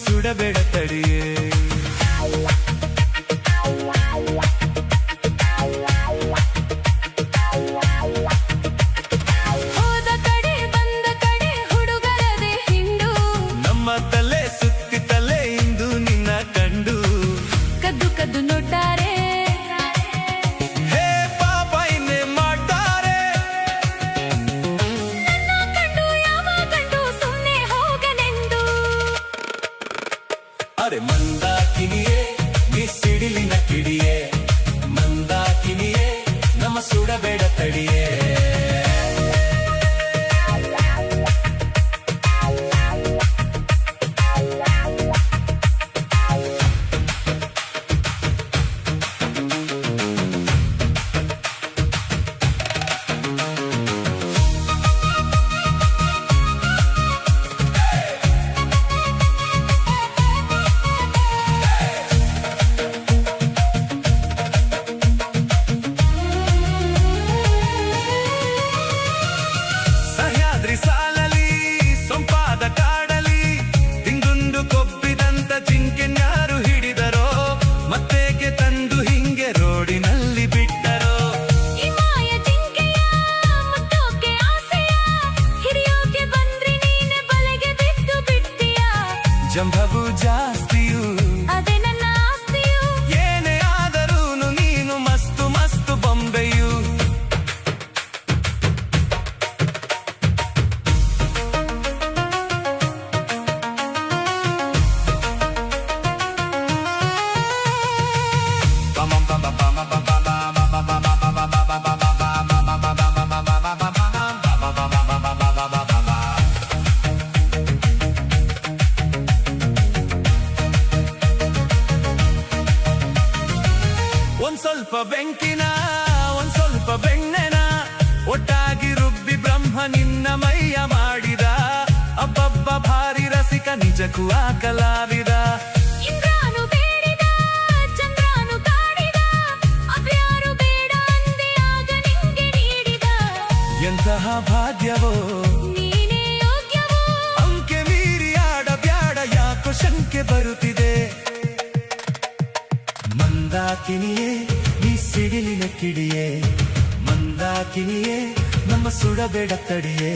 ಸುಡಬೇಡ ತಡಿಯೇ. ಹೋದ ಕಡೆ ಬಂದ ಕಡೆ ಹುಡುಗರದೆ ಹಿಂಡು, ನಮ್ಮ ತಲೆ ಸುತ್ತಿ ತಲೆ ಇಂದು ನಿನ್ನ ಕಂಡು ಕದ್ದು ಕದ್ದು ನೋಡ್ತಾರೆ. ಹೇ ಪಾಪ ಇನ್ನೇ ಮಾಡ್ತಾರೆ. ನನ್ನ ಕಂಡು ಯಾವ ಕಂಡು ಸುಮ್ಮನೆ ಹೋಗನೆಂದು. ಅರೆ ಮಂದಾಕಿನಿಯೇ ನೀ ಸಿಡಿಲಿನ ಕಿಡಿಯೇ, ಮಂದಾಕಿನಿಯೇ ನಮ್ಮ ಸುಡಬೇಡ ತಡಿಯೇ. ಸಾಲಲಿ ಸೊಂಪಾದ ಕಾಡಲಿ ತಿಂಗುಂದು ಕೊಬ್ಬಿದಂತ ಜಿಂಕೆನ್ಯಾರು ಹಿಡಿದರೋ, ಮತ್ತೇಕೆ ತಂದು ಹಿಂಗೆ ರೋಡಿನಲ್ಲಿ ಬಿಟ್ಟರೋ. ಈ ಮಾಯ ಜಿಂಕೆಯ ಮುಟ್ಟೋಕೆ ಆಸೆಯ, ಹಿಡಿಯೋಕೆ ಬಂದ್ರೆ ನೀನೆ ಬಲೆಗೆ ಬಿದ್ದು ಬಿಡ್ತೀಯ. ಜಂಭವು ಜಾಸ್ತಿಯು ಅದೇ ನನ್ನ ಆಸ್ತಿಯು, ಏನೇ ಆದರೂನು ನೀನು ಮಸ್ತು ಮಸ್ತು ಬೊಂಬೆಯು. ಒಂದ್ ಸ್ವಲ್ಪ ಬೆಂಕಿನ ಒಂದ್ ಸ್ವಲ್ಪ ಬೆಣ್ಣೆನ ಒಟ್ಟಾಗಿ ರುಬ್ಬಿ ಬ್ರಹ್ಮ ನಿನ್ನ ಮೈಯ ಮಾಡಿದ. ಅಬ್ಬಬ್ಬ ಭಾರಿ ರಸಿಕ ನಿಜಕ್ಕೂ ಆ ಕಲಾವಿದ. ಇಂದ್ರನು ಬೇಡಿದ ಚಂದ್ರನು ಕಾಡಿದ, ಅವ್ಯಾರು ಬೇಡ ಅಂದೆ ಆಗ ನಿಂಗೆ ನೀಡಿದ. ಎಂತಹ ಭಾಗ್ಯವೋ ನೀನೇ ಯೋಗ್ಯವೋ, ಅಂಕೆ ಮೀರಿ ಆಡಬ್ಯಾಡ ಯಾಕೋ ಶಂಕೆ ಬರುತ್ತಿದೆ. ಮಂದಾಕಿನಿಯೇ ನೀ ಸಿಡಿಲಿನ ಕಿಡಿಯೇ, ಮಂದಾಕಿನಿಯೇ ನಮ್ಮ ಸುಡಬೇಡ ತಡಿಯೇ.